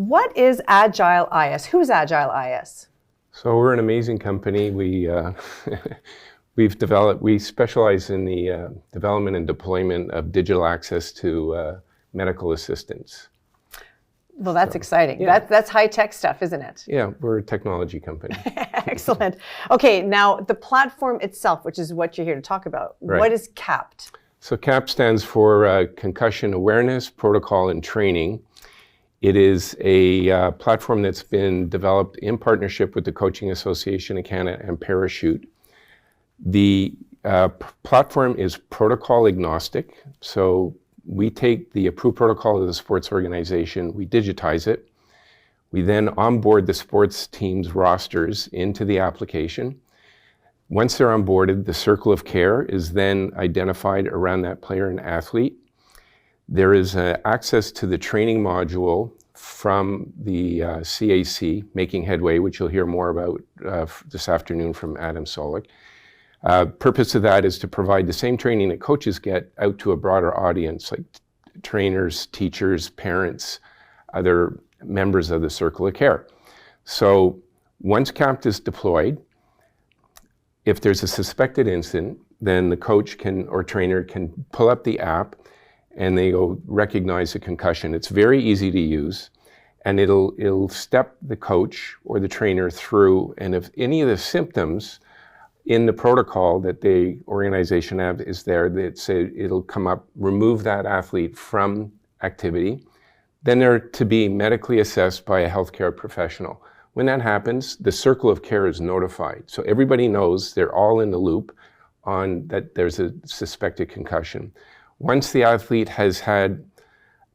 What is AgileIS? Who's AgileIS? So we're an amazing company. We specialize in the development and deployment of digital access to medical assistance. Well, that's exciting. Yeah. That's high-tech stuff, isn't it? Yeah, we're a technology company. Excellent. Okay, now the platform itself, which is what you're here to talk about, right. What is CAPT? So CAPT stands for Concussion Awareness, Protocol, and Training. It is a platform that's been developed in partnership with the Coaching Association of Canada and Parachute. The platform is protocol agnostic, so we take the approved protocol of the sports organization, we digitize it, we then onboard the sports team's rosters into the application. Once they're onboarded, the circle of care is then identified around that player and athlete. There is access to the training module from the CAC, Making Headway, which you'll hear more about this afternoon from Adam Solik. Purpose of that is to provide the same training that coaches get out to a broader audience, like trainers, teachers, parents, other members of the circle of care. So once CAPT is deployed, if there's a suspected incident, then the coach can or trainer can pull up the app and they go recognize a concussion. It's very easy to use, and it'll step the coach or the trainer through, and if any of the symptoms in the protocol that the organization have is there, that say it'll come up, remove that athlete from activity. Then they're to be medically assessed by a healthcare professional. When that happens, the circle of care is notified. So everybody knows, they're all in the loop on that there's a suspected concussion. Once the athlete has had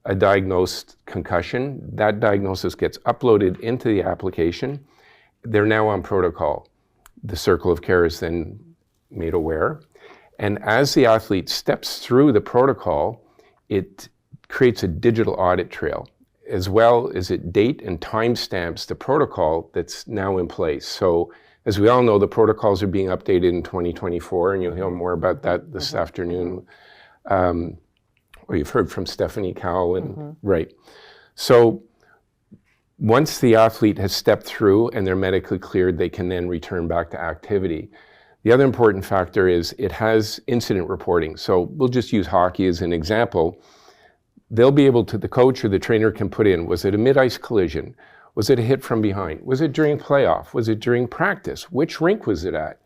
a diagnosed concussion, that diagnosis gets uploaded into the application. They're now on protocol. The circle of care is then made aware. And as the athlete steps through the protocol, it creates a digital audit trail, as well as it date and time stamps the protocol that's now in place. So as we all know, the protocols are being updated in 2024, and you'll hear more about that this afternoon. Or you've heard from Stephanie Kell, and right. So once the athlete has stepped through and they're medically cleared, they can then return back to activity. The other important factor is it has incident reporting. So we'll just use hockey as an example. They'll be able to, the coach or the trainer can put in, was it a mid-ice collision? Was it a hit from behind? Was it during playoff? Was it during practice? Which rink was it at?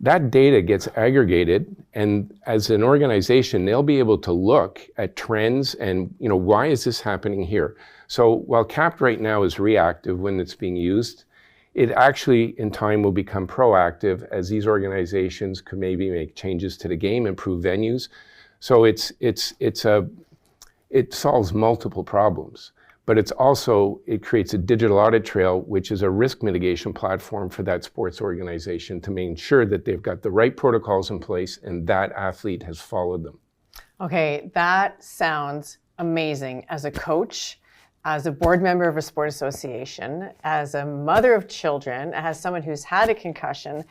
That data gets aggregated, and as an organization, they'll be able to look at trends and, why is this happening here? So while CAPT right now is reactive when it's being used, it actually in time will become proactive as these organizations could maybe make changes to the game, improve venues. So it solves multiple problems, but it creates a digital audit trail, which is a risk mitigation platform for that sports organization to make sure that they've got the right protocols in place and that athlete has followed them. Okay, that sounds amazing. As a coach, as a board member of a sport association, as a mother of children, as someone who's had a concussion,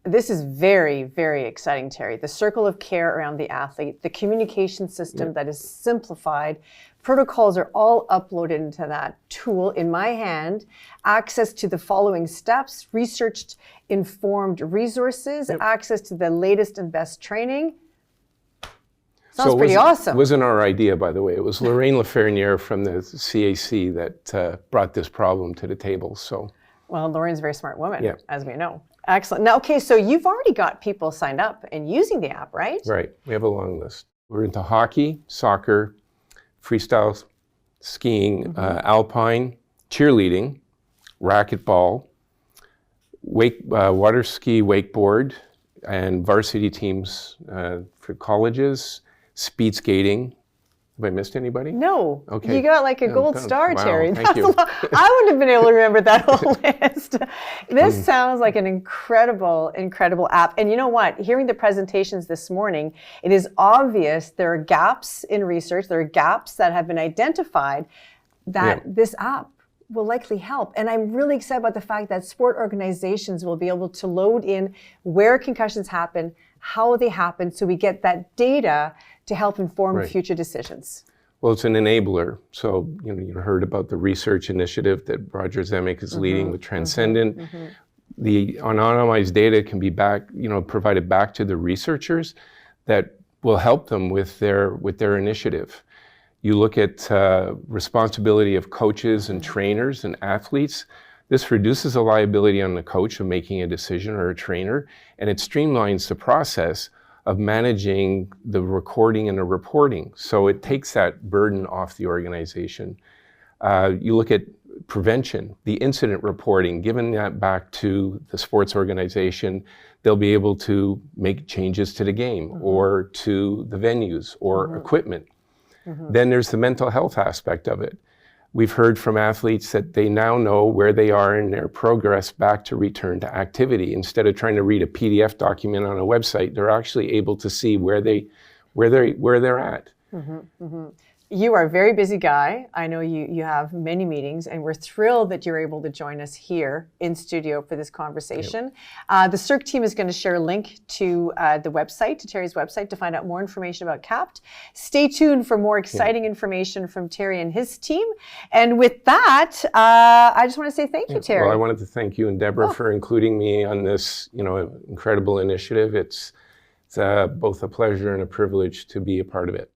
this is very, very exciting, Terry. The circle of care around the athlete, the communication system that is simplified, protocols are all uploaded into that tool in my hand, access to the following steps, researched, informed resources, access to the latest and best training. Sounds pretty awesome. It wasn't our idea, by the way. It was Lorraine Laferniere from the CAC that brought this problem to the table. So, well, Lorraine's a very smart woman, as we know. Excellent. Now, okay, so you've already got people signed up and using the app, right? Right. We have a long list. We're into hockey, soccer, freestyle skiing, alpine, cheerleading, racquetball, water ski, wakeboard, and varsity teams for colleges, speed skating. Have I missed anybody? No. Okay. You got like a gold star, wow, Terry. Thank you. I wouldn't have been able to remember that whole list. This sounds like an incredible, incredible app. And you know what? Hearing the presentations this morning, it is obvious there are gaps in research. There are gaps that have been identified that this app will likely help. And I'm really excited about the fact that sport organizations will be able to load in where concussions happen, how they happen, so we get that data to help inform future decisions. Well, it's an enabler. So, you heard about the research initiative that Roger Zemeck is leading with Transcendent. The anonymized data can be provided back to the researchers that will help them with their initiative. You look at responsibility of coaches and trainers and athletes. This reduces the liability on the coach of making a decision or a trainer, and it streamlines the process of managing the recording and the reporting. So it takes that burden off the organization. You look at prevention, the incident reporting, giving that back to the sports organization, they'll be able to make changes to the game or to the venues or equipment. Then there's the mental health aspect of it. We've heard from athletes that they now know where they are in their progress back to return to activity. Instead of trying to read a PDF document on a website, they're actually able to see where they're at. You are a very busy guy. I know you have many meetings, and we're thrilled that you're able to join us here in studio for this conversation. The SIRC team is going to share a link to the website, to Terry's website, to find out more information about CAPT. Stay tuned for more exciting information from Terry and his team. And with that, I just want to say thank you, Terry. Well, I wanted to thank you and Deborah for including me on this, incredible initiative. It's both a pleasure and a privilege to be a part of it.